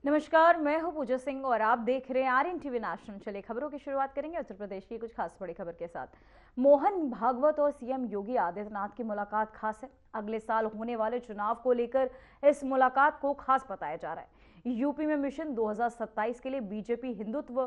नमस्कार, मैं हूं पूजा सिंह और आप देख रहे हैं आर्यन टीवी नेशनल। चलिए खबरों की शुरुआत करेंगे उत्तर प्रदेश की कुछ खास बड़ी खबर के साथ। मोहन भागवत और सीएम योगी आदित्यनाथ की मुलाकात खास है। अगले साल होने वाले चुनाव को लेकर इस मुलाकात को खास बताया जा रहा है। यूपी में मिशन 2027 के लिए बीजेपी हिंदुत्व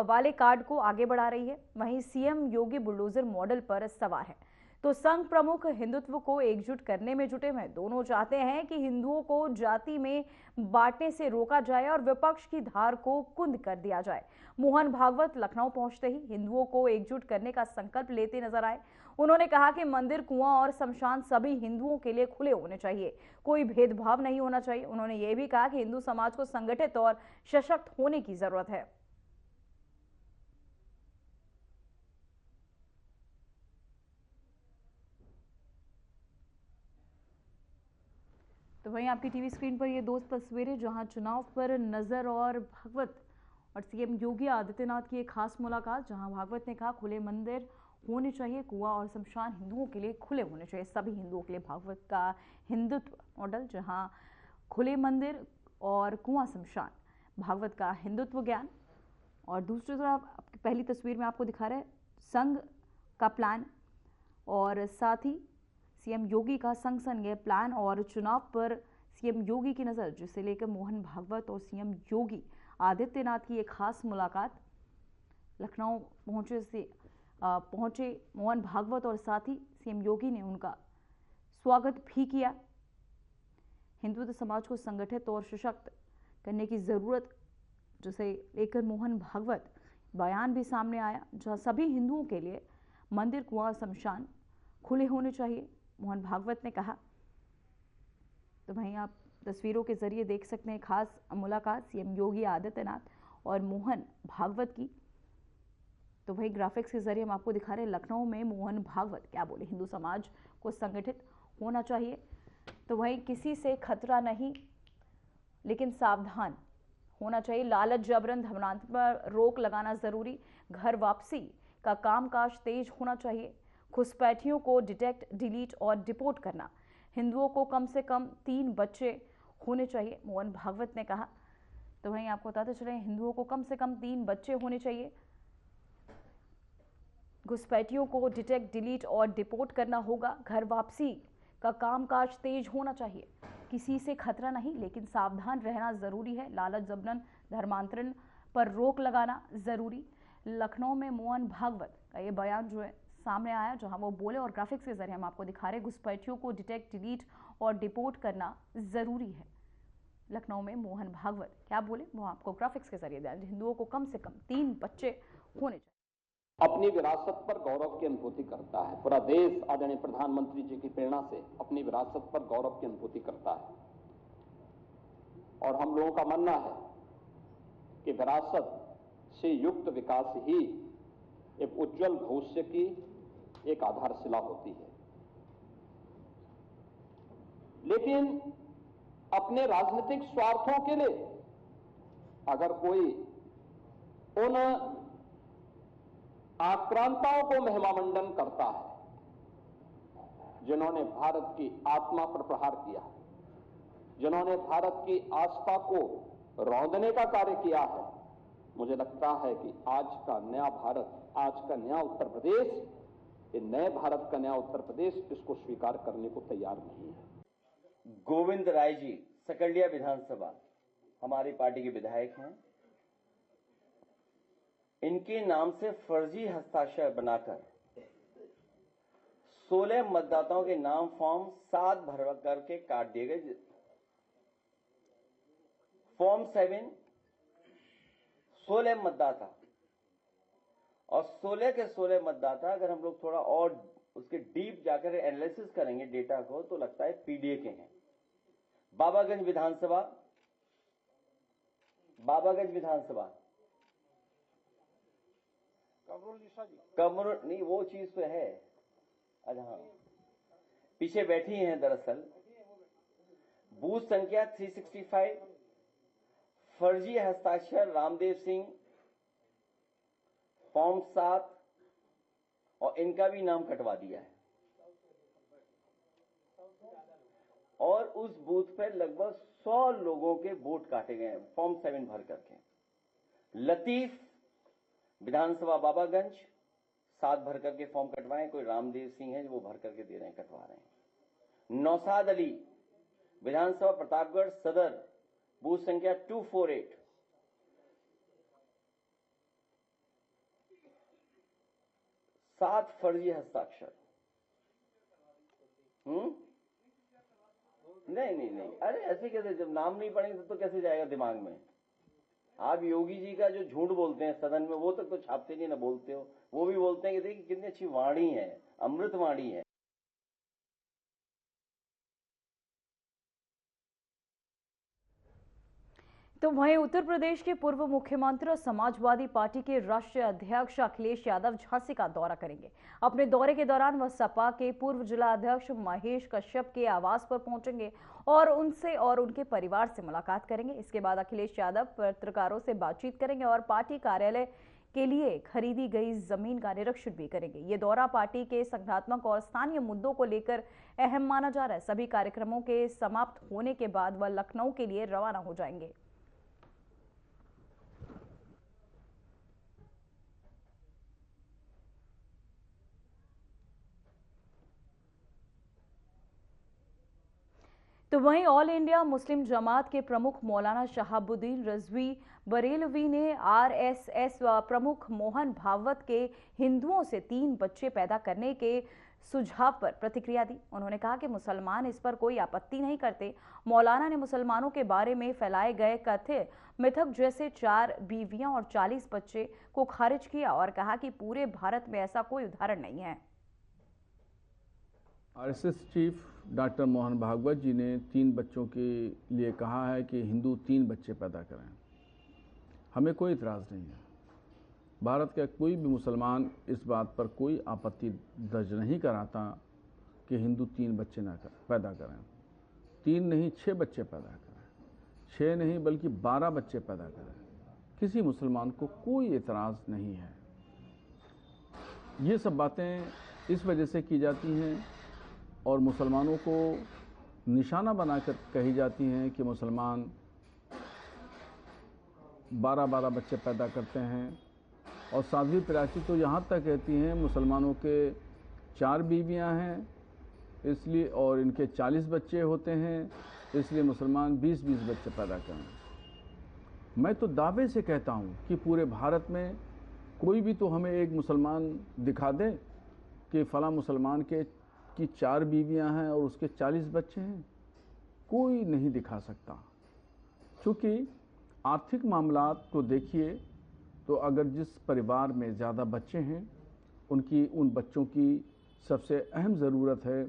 वाले कार्ड को आगे बढ़ा रही है। वहीं सीएम योगी बुलडोजर मॉडल पर सवार है तो संघ प्रमुख हिंदुत्व को एकजुट करने में जुटे हैं। दोनों चाहते हैं कि हिंदुओं को जाति में बांटने से रोका जाए और विपक्ष की धार को कुंद कर दिया जाए। मोहन भागवत लखनऊ पहुंचते ही हिंदुओं को एकजुट करने का संकल्प लेते नजर आए। उन्होंने कहा कि मंदिर, कुआं और शमशान सभी हिंदुओं के लिए खुले होने चाहिए, कोई भेदभाव नहीं होना चाहिए। उन्होंने ये भी कहा कि हिंदू समाज को संगठित और सशक्त होने की जरूरत है। तो वहीं आपकी टीवी स्क्रीन पर ये दो तस्वीरें जहां चुनाव पर नजर और भागवत और सीएम योगी आदित्यनाथ की एक खास मुलाकात, जहां भागवत ने कहा खुले मंदिर होने चाहिए, कुआं और शमशान हिंदुओं के लिए खुले होने चाहिए, सभी हिंदुओं के लिए भागवत का हिंदुत्व मॉडल, जहां खुले मंदिर और कुआं शमशान भागवत का हिंदुत्व ज्ञान। और दूसरी तरफ पहली तस्वीर में आपको दिखा रहे हैं संघ का प्लान और साथ ही सीएम योगी का संग संग ये प्लान और चुनाव पर सीएम योगी की नजर, जिसे लेकर मोहन भागवत और सीएम योगी आदित्यनाथ की एक खास मुलाकात। लखनऊ पहुंचे मोहन भागवत और साथ ही सीएम योगी ने उनका स्वागत भी किया। हिंदुत्व समाज को संगठित और सशक्त करने की जरूरत, जिसे लेकर मोहन भागवत बयान भी सामने आया, जहां सभी हिंदुओं के लिए मंदिर, कुआं, शमशान खुले होने चाहिए, मोहन भागवत ने कहा। तो वहीं आप तस्वीरों के जरिए देख सकते हैं खास मुलाकात सीएम योगी आदित्यनाथ और मोहन भागवत की। तो वही ग्राफिक्स के जरिए हम आपको दिखा रहे हैं लखनऊ में मोहन भागवत क्या बोले, हिंदू समाज को संगठित होना चाहिए, तो वहीं किसी से खतरा नहीं लेकिन सावधान होना चाहिए, लालच, जबरन, धर्मांतरण पर रोक लगाना जरूरी, घर वापसी का कामकाज तेज होना चाहिए, घुसपैठियों को डिटेक्ट, डिलीट और डिपोर्ट करना, हिंदुओं को कम से कम 3 बच्चे होने चाहिए, मोहन भागवत ने कहा। तो वहीं आपको बताते चले हिंदुओं को कम से कम 3 बच्चे होने चाहिए, घुसपैठियों को डिटेक्ट, डिलीट और डिपोर्ट करना होगा, घर वापसी का कामकाज तेज होना चाहिए, किसी से खतरा नहीं लेकिन सावधान रहना जरूरी है, लालच, जबरन, धर्मांतरण पर रोक लगाना जरूरी। लखनऊ में मोहन भागवत का ये बयान जो है सामने आया, जहां वो बोले और ग्राफिक्स के जरिए हम आपको दिखा रहे हैं घुसपैठियों को डिटेक्ट, डिलीट और डिपोर्ट करना जरूरी है। लखनऊ में मोहन भागवत क्या बोले वो आपको ग्राफिक्स के जरिए दिया। हिंदुओं को कम से कम 3 बच्चे होने चाहिए। अपनी विरासत पर गौरव की अनुभूति करता है। पूरा देश आदरणीय प्रधानमंत्री जी की प्रेरणा से अपनी विरासत पर गौरव की अनुभूति करता है और हम लोगों का मानना है कि विरासत से युक्त विकास ही एक उज्जवल भविष्य की एक आधारशिला होती है। लेकिन अपने राजनीतिक स्वार्थों के लिए अगर कोई उन आक्रांताओं को महिमामंडन करता है जिन्होंने भारत की आत्मा पर प्रहार किया, जिन्होंने भारत की आस्था को रौंदने का कार्य किया है, मुझे लगता है कि आज का नया भारत, आज का नया उत्तर प्रदेश, ये नए भारत का नया उत्तर प्रदेश इसको स्वीकार करने को तैयार नहीं है। गोविंद राय जी सकलिया विधानसभा हमारी पार्टी के विधायक हैं। इनके नाम से फर्जी हस्ताक्षर बनाकर 16 मतदाताओं के नाम फॉर्म 7 भर करके काट दिए गए। फॉर्म 7 16 मतदाता और 16 के 16 मतदाता अगर हम लोग थोड़ा और उसके डीप जाकर एनालिसिस करेंगे डेटा को तो लगता है पीडीए के हैं। बाबागंज विधानसभा कमरुल नहीं, वो चीज तो है। अच्छा हाँ, पीछे बैठी हैं दरअसल। बूथ संख्या 365, फर्जी हस्ताक्षर रामदेव सिंह, फॉर्म 7 और इनका भी नाम कटवा दिया है। और उस बूथ पर लगभग 100 लोगों के वोट काटे गए फॉर्म 7 भर करके। लतीफ विधानसभा बाबागंज 7 भर करके फॉर्म कटवाए, कोई रामदेव सिंह है जो वो भर करके दे रहे हैं, कटवा रहे हैं। नौसाद अली विधानसभा प्रतापगढ़ सदर बूथ संख्या 248 7 फर्जी हस्ताक्षर। नहीं, अरे ऐसे कैसे, जब नाम नहीं पढ़ेंगे तो कैसे जाएगा दिमाग में। आप योगी जी का जो झूठ बोलते हैं सदन में, वो तक तो छापते नहीं ना, बोलते हो। वो भी बोलते हैं कि देखिए कितनी अच्छी वाणी है, अमृत वाणी है। तो वहीं उत्तर प्रदेश के पूर्व मुख्यमंत्री और समाजवादी पार्टी के राष्ट्रीय अध्यक्ष अखिलेश यादव झांसी का दौरा करेंगे। अपने दौरे के दौरान वह सपा के पूर्व जिला अध्यक्ष महेश कश्यप के आवास पर पहुंचेंगे और उनसे और उनके परिवार से मुलाकात करेंगे। इसके बाद अखिलेश यादव पत्रकारों से बातचीत करेंगे और पार्टी कार्यालय के लिए खरीदी गई जमीन का निरीक्षण भी करेंगे। ये दौरा पार्टी के संगठनात्मक और स्थानीय मुद्दों को लेकर अहम माना जा रहा है। सभी कार्यक्रमों के समाप्त होने के बाद वह लखनऊ के लिए रवाना हो जाएंगे। तो वहीं ऑल इंडिया मुस्लिम जमात के प्रमुख मौलाना शहाबुद्दीन रिजवी बरेलवी ने आरएसएस प्रमुख मोहन भागवत के हिंदुओं से 3 बच्चे पैदा करने के सुझाव पर प्रतिक्रिया दी। उन्होंने कहा कि मुसलमान इस पर कोई आपत्ति नहीं करते। मौलाना ने मुसलमानों के बारे में फैलाए गए कथित मिथक जैसे 4 बीवियां और 40 बच्चे को खारिज किया और कहा कि पूरे भारत में ऐसा कोई उदाहरण नहीं है। RSS chief doctor Mohan Bhagwat ji ने 3 बच्चों के लिए कहा है कि हिंदू 3 बच्चे पैदा करें। हमें कोई इतराज़ नहीं है। भारत का कोई भी मुसलमान इस बात पर कोई आपत्ति दर्ज नहीं कराता कि हिंदू 3 बच्चे पैदा करें। 3 नहीं 6 बच्चे पैदा करें, 6 नहीं बल्कि 12 बच्चे पैदा करें। किसी मुसलमान को कोई इतराज़ नहीं है। ये सब बातें इस वजह से की जाती हैं और मुसलमानों को निशाना बनाकर कही जाती हैं कि मुसलमान 12-12 बच्चे पैदा करते हैं। और साध्वी प्राची तो यहाँ तक कहती हैं मुसलमानों के 4 बीवियाँ हैं इसलिए, और इनके 40 बच्चे होते हैं इसलिए मुसलमान 20-20 बच्चे पैदा करें। मैं तो दावे से कहता हूँ कि पूरे भारत में कोई भी तो हमें एक मुसलमान दिखा दे कि फला मुसलमान की 4 बीवियां हैं और उसके 40 बच्चे हैं। कोई नहीं दिखा सकता। क्योंकि आर्थिक मामलात को देखिए तो अगर जिस परिवार में ज़्यादा बच्चे हैं उन बच्चों की सबसे अहम ज़रूरत है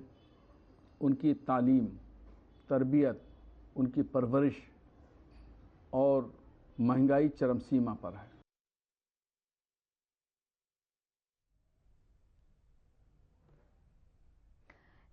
उनकी तालीम, तरबियत, उनकी परवरिश, और महंगाई चरम सीमा पर है।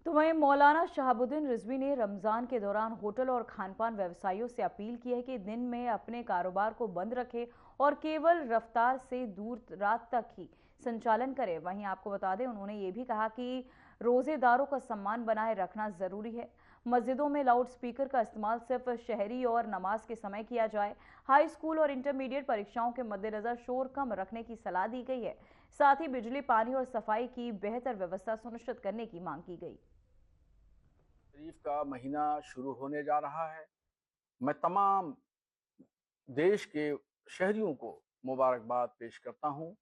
तो वहीं मौलाना शहाबुद्दीन रिजवी ने रमजान के दौरान होटल और खानपान व्यवसायियों से अपील की है कि दिन में अपने कारोबार को बंद रखें और केवल रफ्तार से दूर रात तक ही संचालन करें। वहीं आपको बता दें उन्होंने ये भी कहा कि रोजेदारों का सम्मान बनाए रखना जरूरी है। मस्जिदों में लाउड स्पीकर का इस्तेमाल सिर्फ शहरी और नमाज के समय किया जाए। हाई स्कूल और इंटरमीडिएट परीक्षाओं के मद्देनजर शोर कम रखने की सलाह दी गई है। साथ ही बिजली, पानी और सफाई की बेहतर व्यवस्था सुनिश्चित करने की मांग की गई। शरीफ का महीना शुरू होने जा रहा है। मैं तमाम देश के शहरियों को मुबारकबाद पेश करता हूं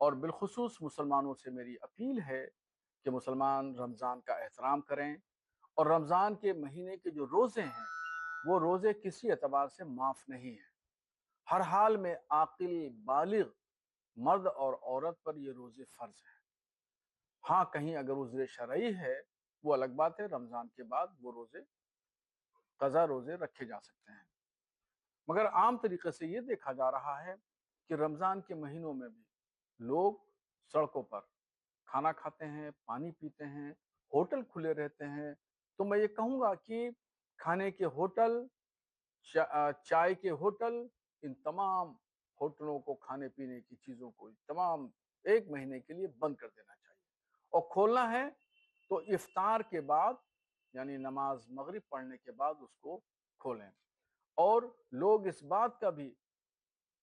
और बिलखुसूस मुसलमानों से मेरी अपील है कि मुसलमान रमज़ान का एहतराम करें और रमज़ान के महीने के जो रोज़े हैं वो रोज़े किसी एतबार से माफ़ नहीं हैं। हर हाल में आकिल बालिग मर्द और औरत पर ये रोज़े फ़र्ज हैं। हाँ, कहीं अगर उज़्र शरई है वो अलग बात है, रमज़ान के बाद वो रोज़े क़ज़ा रोज़े रखे जा सकते हैं। मगर आम तरीक़े से ये देखा जा रहा है कि रमज़ान के महीनों में भी लोग सड़कों पर खाना खाते हैं, पानी पीते हैं, होटल खुले रहते हैं। तो मैं ये कहूँगा कि खाने के होटल, चाय के होटल, इन तमाम होटलों को, खाने पीने की चीज़ों को तमाम 1 महीने के लिए बंद कर देना चाहिए और खोलना है तो इफ्तार के बाद यानी नमाज मगरिब पढ़ने के बाद उसको खोलें और लोग इस बात का भी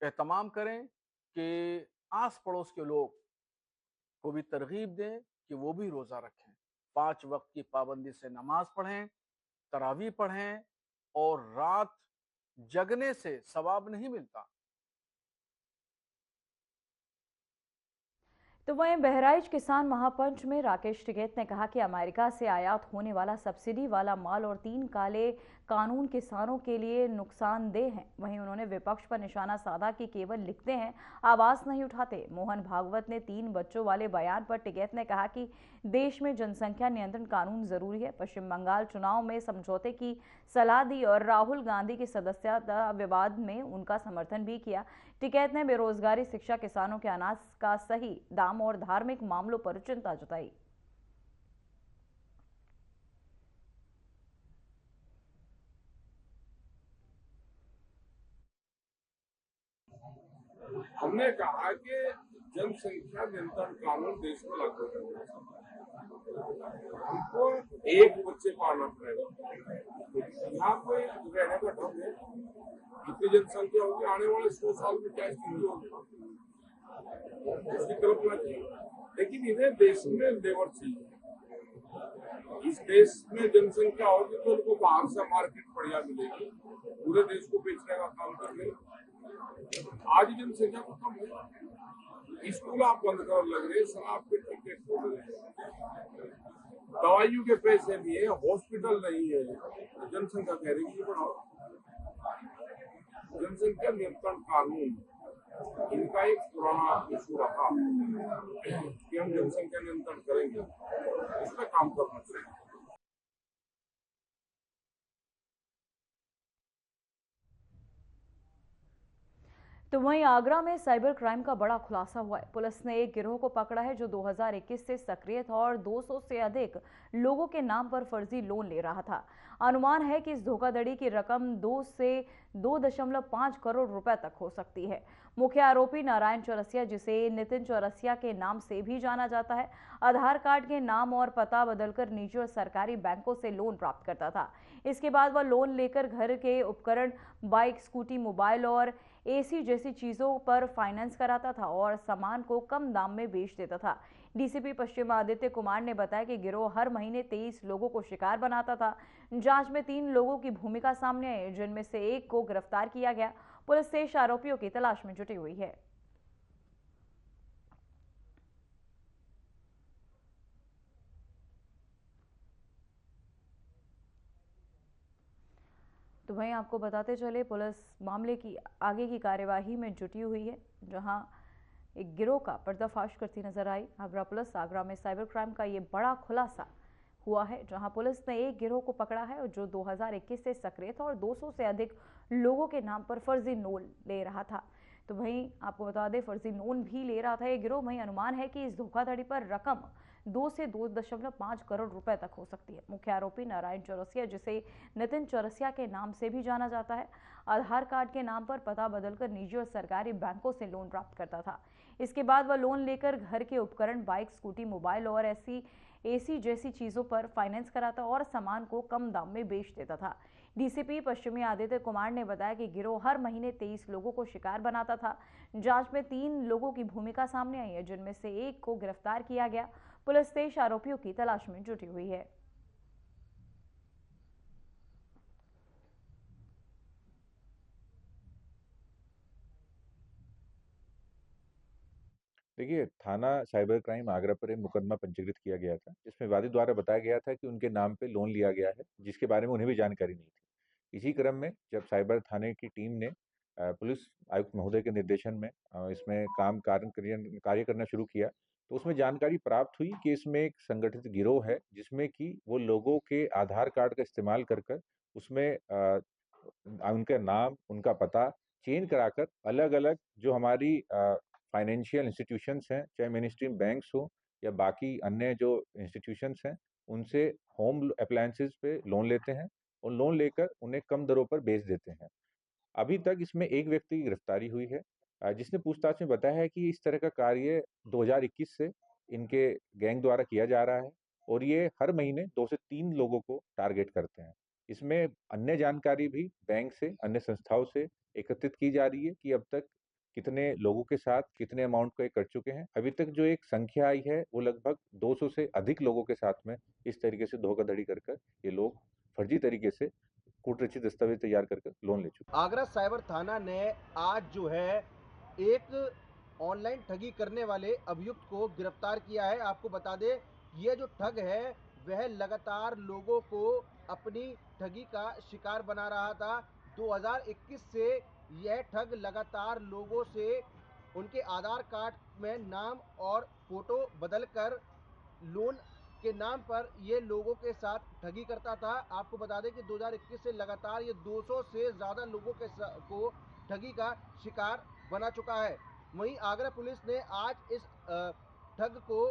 एहतमाम करें कि आस पड़ोस के लोग को भी तरगीब दें कि वो भी रोज़ा रखें, 5 वक्त की पाबंदी से नमाज पढ़ें, तरावी पढ़ें और रात जगने से सवाब नहीं मिलता। तो वहीं बहराइच किसान महापंच में राकेश टिकैत ने कहा कि अमेरिका से आयात होने वाला सब्सिडी वाला माल और 3 काले कानून किसानों के लिए नुकसानदेह हैं। वहीं उन्होंने विपक्ष पर निशाना साधा कि केवल लिखते हैं, आवाज नहीं उठाते। मोहन भागवत ने 3 बच्चों वाले बयान पर टिकैत ने कहा कि देश में जनसंख्या नियंत्रण कानून जरूरी है। पश्चिम बंगाल चुनाव में समझौते की सलाह दी और राहुल गांधी की सदस्यता विवाद में उनका समर्थन भी किया। टिकैत ने बेरोजगारी, शिक्षा, किसानों के अनाज का सही दाम और धार्मिक मामलों पर चिंता जताई। हमने कहा कि जनसंख्या नियंत्रण कानून देश में लागू करना चाहिए। हमको एक बच्चे पालना पड़ेगा। यहाँ पे रहने का ढंग है, इतनी जनसंख्या होगी, आने वाले 100 साल में क्या स्थिति होगी उसकी कल्पना की। लेकिन इन्हें देश में लेबर चाहिए। इस देश में जनसंख्या होगी तो उनको बाहर से मार्केट बढ़िया मिलेगी, पूरे देश को बेचने का काम करेंगे। आज जनसंख्या को कम है, स्कूल आप बंद कर लग रहे, शराब के ठेके खोल रहे, दवाइयों के पैसे भी है, हॉस्पिटल नहीं है, जनसंख्या कह रही है बढ़ाओ। जनसंख्या नियंत्रण कानून इनका एक पुराना इशू रहा कि हम जनसंख्या नियंत्रण करेंगे, इसमें काम करना चाहिए। तो वहीं आगरा में साइबर क्राइम का बड़ा खुलासा हुआ है। पुलिस ने एक गिरोह को पकड़ा है जो 2021 से सक्रिय था और 200 से अधिक लोगों के नाम पर फर्जी लोन ले रहा था। अनुमान है कि इस धोखाधड़ी की रकम 2 से 2.5 करोड़ रुपए तक हो सकती है। मुख्य आरोपी नारायण चौरसिया, जिसे नितिन चौरसिया के नाम से भी जाना जाता है, आधार कार्ड के नाम और पता बदलकर निजी और सरकारी बैंकों से लोन प्राप्त करता था। इसके बाद वह लोन लेकर घर के उपकरण, बाइक, स्कूटी, मोबाइल और एसी जैसी चीजों पर फाइनेंस कराता था और सामान को कम दाम में बेच देता था। डीसीपी पश्चिम आदित्य कुमार ने बताया कि गिरोह हर महीने 23 लोगों को शिकार बनाता था। जांच में 3 लोगों की भूमिका सामने आई, जिनमें से एक को गिरफ्तार किया गया। पुलिस शेष आरोपियों की तलाश में जुटी हुई है। तो वहीं आपको बताते चले, पुलिस मामले की आगे की कार्यवाही में जुटी हुई है, जहां एक गिरोह का पर्दाफाश करती नजर आई। आगरा पुलिस, आगरा में साइबर क्राइम का ये बड़ा खुलासा हुआ है, जहां पुलिस ने एक गिरोह को पकड़ा है जो 2021 से सक्रिय था और 200 से अधिक लोगों के नाम पर फर्जी लोन ले रहा था। तो वहीं आपको बता दें, फर्जी लोन भी ले रहा था ये गिरोह। वहीं अनुमान है कि इस धोखाधड़ी पर रकम 2 से 2.5 करोड़ रुपए तक हो सकती है। मुख्य आरोपी नारायण चौरसिया, जिसे नितिन चौरसिया के नाम से भी जाना जाता है, आधार कार्ड के नाम पर पता बदलकर निजी और सरकारी बैंकों से लोन प्राप्त करता था। इसके बाद वह लोन लेकर घर के उपकरण, बाइक, स्कूटी, मोबाइल और एसी जैसी चीजों पर फाइनेंस कराता और सामान को कम दाम में बेच देता था। डीसीपी पश्चिमी आदित्य कुमार ने बताया कि गिरोह हर महीने 23 लोगों को शिकार बनाता था। जांच में 3 लोगों की भूमिका सामने आई है, जिनमें से एक को गिरफ्तार किया गया। पुलिस शेष आरोपियों की तलाश में जुटी हुई है। देखिए, थाना साइबर क्राइम आगरा पर एक मुकदमा पंजीकृत किया गया था, जिसमें वादी द्वारा बताया गया था कि उनके नाम पे लोन लिया गया है, जिसके बारे में उन्हें भी जानकारी नहीं थी। इसी क्रम में जब साइबर थाने की टीम ने पुलिस आयुक्त महोदय के निर्देशन में इसमें कार्य करना शुरू किया, तो उसमें जानकारी प्राप्त हुई कि इसमें एक संगठित गिरोह है, जिसमें कि वो लोगों के आधार कार्ड का इस्तेमाल कर कर उसमें उनका नाम, उनका पता चेंज कराकर अलग-अलग जो हमारी फाइनेंशियल इंस्टीट्यूशंस हैं, चाहे मेन स्ट्रीम बैंक्स हो या बाकी अन्य जो इंस्टीट्यूशंस हैं, उनसे होम अप्लायंसेस पे लोन लेते हैं और लोन लेकर उन्हें कम दरों पर बेच देते हैं। अभी तक इसमें एक व्यक्ति की गिरफ्तारी हुई है, जिसने पूछताछ में बताया है कि इस तरह का कार्य 2021 से इनके गैंग द्वारा किया जा रहा है और ये हर महीने 2 से 3 लोगों को टारगेट करते हैं। इसमें अन्य जानकारी भी बैंक से, अन्य संस्थाओं से एकत्रित की जा रही है कि अब तक कितने लोगों के साथ कितने अमाउंट को ये कर चुके हैं। अभी तक जो एक संख्या आई है वो लगभग 200 से अधिक लोगों के साथ में इस तरीके से धोखाधड़ी कर ये लोग फर्जी तरीके से कूटरचित दस्तावेज तैयार कर लोन ले चुके। आगरा साइबर थाना ने आज जो है एक ऑनलाइन ठगी करने वाले अभियुक्त को गिरफ्तार किया है। आपको बता दें, ये जो ठग है वह लगातार लोगों को अपनी ठगी का शिकार बना रहा था। 2021 से यह ठग लगातार लोगों से उनके आधार कार्ड में नाम और फोटो बदलकर लोन के नाम पर ये लोगों के साथ ठगी करता था। आपको बता दें कि 2021 से लगातार ये 200 से ज़्यादा लोगों को ठगी का शिकार बना चुका है। वहीं आगरा पुलिस ने आज इस ठग को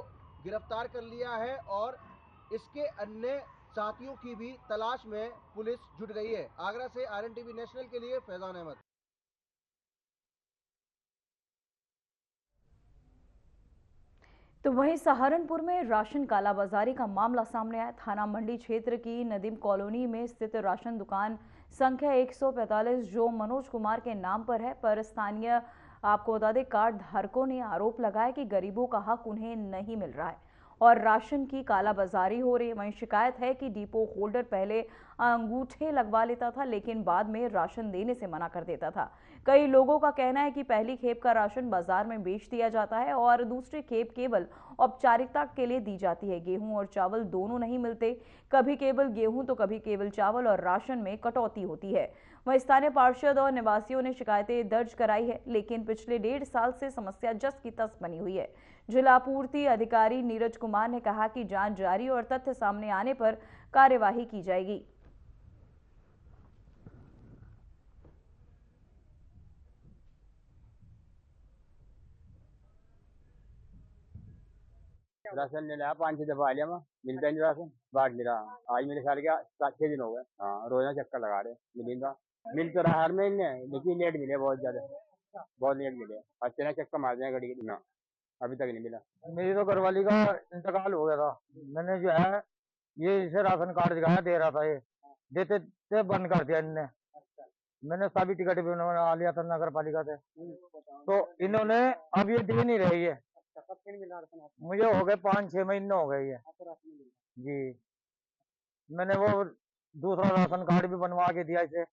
गिरफ्तार कर लिया है और इसके अन्य साथियों की भी तलाश में पुलिस जुट गई है। आगरा से RNTV नेशनल के लिए फैजान अहमद। तो वहीं सहारनपुर में राशन कालाबाजारी का मामला सामने आया। थाना मंडी क्षेत्र की नदीम कॉलोनी में स्थित राशन दुकान संख्या 145 जो मनोज कुमार के नाम पर है, पर स्थानीय आपको बता दें कार्ड धारकों ने आरोप लगाया कि गरीबों का हक उन्हें नहीं मिल रहा है और राशन की कालाबाजारी हो रही है। वहीं शिकायत है कि डिपो होल्डर पहले अंगूठे लगवा लेता था लेकिन बाद में राशन देने से मना कर देता था। कई लोगों का कहना है कि पहली खेप का राशन बाजार में बेच दिया जाता है और दूसरी खेप केवल औपचारिकता के लिए दी जाती है। गेहूं और चावल दोनों नहीं मिलते, कभी केवल गेहूं तो कभी केवल चावल और राशन में कटौती होती है। वहीं स्थानीय पार्षद और निवासियों ने शिकायतें दर्ज कराई है लेकिन पिछले 1.5 साल से समस्या जस की तस बनी हुई है। जिला आपूर्ति अधिकारी नीरज कुमार ने कहा कि जांच जारी और तथ्य सामने आने पर कार्यवाही की जाएगी। राशन ले लिया 5-6 दफा आ लिया, मैं मिलता नहीं राशन, बांट नहीं रहा। आज मेरे साल के 7-6 दिन हो गए। हाँ, रोजाना चक्कर लगा रहे, मिलेगा मिल तो रहा हर महीने, लेकिन लेट मिले, बहुत ज्यादा, बहुत लेट मिले। अचानक चक्कर मार दिया घड़ी के ना, अभी तक नहीं मिला। मेरी तो घरवाली का इंतकाल हो गया था। मैंने जो है ये इसे राशन कार्ड दिखाया, दे रहा था, ये देते थे बंद कर दिया इनने। मैंने सभी टिकट भी उन्होंने लिया था नगर पालिका से, तो इन्होंने अब ये दे नहीं रही है। मुझे हो गए 5-6 महीने हो गए जी। मैंने वो दूसरा राशन कार्ड भी बनवा के दिया इसे,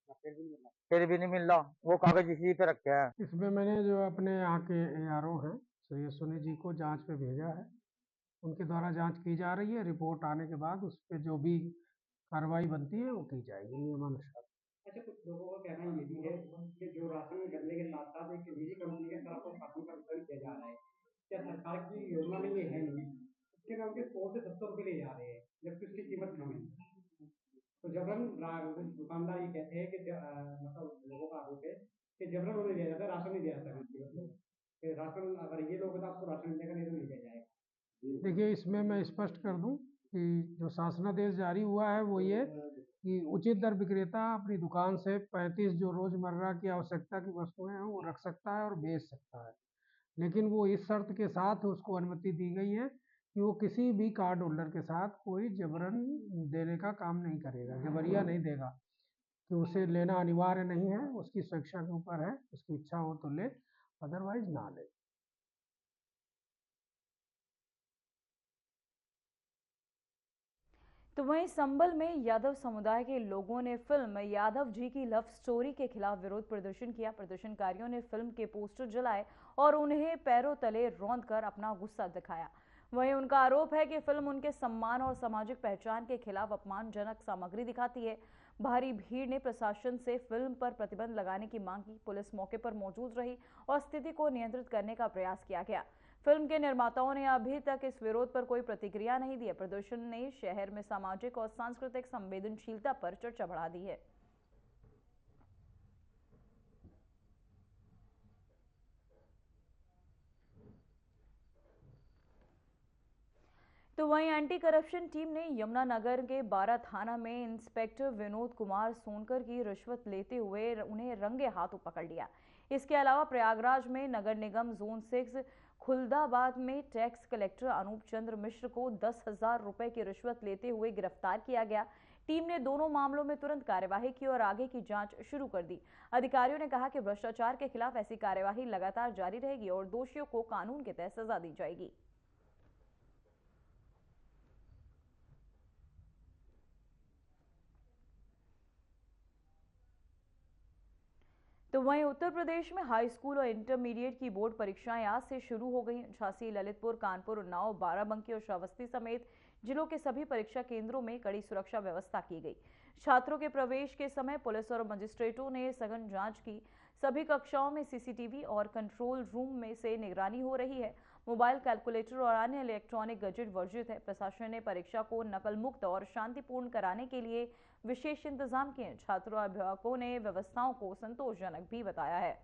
फिर भी नहीं मिल रहा। वो कागज इसी पे रखे हैं। इसमें मैंने जो अपने यहाँ के ARO हैं सैयद सुनी जी को जांच पे भेजा है। उनके द्वारा जांच की जा रही है। रिपोर्ट आने के बाद उस पर जो भी कार्रवाई बनती है वो की जाएगी नियमानुसार। अच्छा, कुछ लोगों का कहना ये भी है कि जो राशन करने के साथ साथ एक निजी कंपनी के तरफ राशन का वितरण किया जा रहा है, क्या सरकार की योजना में ये है नहीं? इसके नाम के 100 से 70 रुपये ले जा रहे हैं जबकि उसकी कीमत कम है। तो जबरन दुकानदार ये कहते हैं कि मतलब लोगों का आरोप है कि जबरन उन्हें दिया जाता है, राशन नहीं दिया जाता। राशन अगर ये लोग तो आपको राशन मिलेगा, नहीं तो नहीं दिया जाएगा। देखिए, इसमें मैं स्पष्ट कर दूं कि जो शासनादेश जारी हुआ है वो ये कि उचित दर विक्रेता अपनी दुकान से 35 जो रोजमर्रा की आवश्यकता की वस्तुएं हैं वो रख सकता है और बेच सकता है, लेकिन वो इस शर्त के साथ उसको अनुमति दी गई है कि वो किसी भी कार्ड होल्डर के साथ कोई जबरन देने का काम नहीं करेगा, जबरिया नहीं देगा। कि उसे लेना अनिवार्य नहीं है, उसकी स्वेच्छा के ऊपर है, उसकी इच्छा हो तो ले, अदरवाइज ना ले। तो वहीं संभल में यादव समुदाय के लोगों ने फिल्म यादव जी की लव स्टोरी के खिलाफ विरोध प्रदर्शन किया। प्रदर्शनकारियों ने फिल्म के पोस्टर जलाए और उन्हें पैरों तले रौंदकर अपना गुस्सा दिखाया। वहीं उनका आरोप है कि फिल्म उनके सम्मान और सामाजिक पहचान के खिलाफ अपमानजनक सामग्री दिखाती है। भारी भीड़ ने प्रशासन से फिल्म पर प्रतिबंध लगाने की मांग की। पुलिस मौके पर मौजूद रही और स्थिति को नियंत्रित करने का प्रयास किया गया। फिल्म के निर्माताओं ने अभी तक इस विरोध पर कोई प्रतिक्रिया नहीं दी है। प्रदर्शन ने शहर में सामाजिक और सांस्कृतिक संवेदनशीलता पर चर्चा बढ़ा दी है। तो वहीं एंटी करप्शन टीम ने यमुनानगर के 12 थाना में इंस्पेक्टर विनोद कुमार सोनकर की रिश्वत लेते हुए उन्हें रंगे हाथों पकड़ लिया। इसके अलावा प्रयागराज में नगर निगम जोन 6 खुलदाबाद में टैक्स कलेक्टर अनूप चंद्र मिश्र को 10,000 रुपए की रिश्वत लेते हुए गिरफ्तार किया गया। टीम ने दोनों मामलों में तुरंत कार्यवाही की और आगे की जांच शुरू कर दी। अधिकारियों ने कहा कि भ्रष्टाचार के खिलाफ ऐसी कार्यवाही लगातार जारी रहेगी और दोषियों को कानून के तहत सजा दी जाएगी। तो वहीं उत्तर प्रदेश में हाई स्कूल और इंटरमीडिएट की बोर्ड परीक्षाएं आज से शुरू हो गई। झांसी, ललितपुर, कानपुर, उन्नाव, बाराबंकी और श्रावस्ती समेत जिलों के सभी परीक्षा केंद्रों में कड़ी सुरक्षा व्यवस्था की गई। छात्रों के प्रवेश के समय पुलिस और मजिस्ट्रेटों ने सघन जांच की। सभी कक्षाओं में सीसीटीवी और कंट्रोल रूम में से निगरानी हो रही है। मोबाइल, कैलकुलेटर और अन्य इलेक्ट्रॉनिक गैजेट वर्जित है। प्रशासन ने परीक्षा को नकल मुक्त और शांतिपूर्ण कराने के लिए विशेष इंतजाम किए। छात्रों और अभिभावकों ने व्यवस्थाओं को संतोषजनक भी बताया है।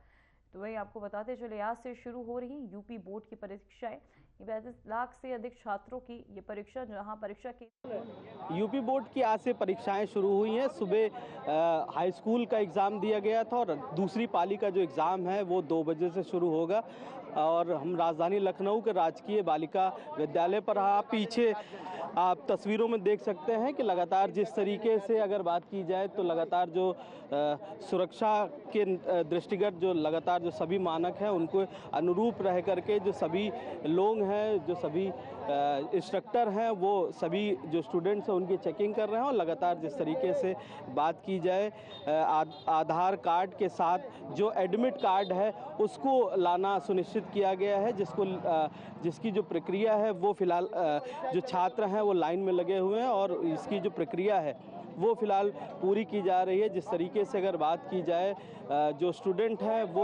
तो वही आपको बताते चले, आज से शुरू हो रही यूपी बोर्ड की परीक्षाएं। 32 लाख से अधिक छात्रों की ये परीक्षा, जहां परीक्षा की यूपी बोर्ड की आज से परीक्षाएं शुरू हुई हैं। सुबह हाई स्कूल का एग्ज़ाम दिया गया था और दूसरी पाली का जो एग्ज़ाम है वो 2 बजे से शुरू होगा। और हम राजधानी लखनऊ के राजकीय बालिका विद्यालय पर आप पीछे आप तस्वीरों में देख सकते हैं कि लगातार जिस तरीके से अगर बात की जाए तो लगातार जो सुरक्षा के दृष्टिगत जो लगातार जो सभी मानक हैं उनको अनुरूप रह करके जो सभी लोग हैं, जो सभी इंस्ट्रक्टर हैं, वो सभी जो स्टूडेंट्स हैं उनकी चेकिंग कर रहे हैं। और लगातार जिस तरीके से बात की जाए आधार कार्ड के साथ जो एडमिट कार्ड है उसको लाना सुनिश्चित किया गया है, जिसकी जो प्रक्रिया है वो फिलहाल जो छात्र हैं वो लाइन में लगे हुए हैं और इसकी जो प्रक्रिया है वो फिलहाल पूरी की जा रही है। जिस तरीके से अगर बात की जाए जो स्टूडेंट हैं वो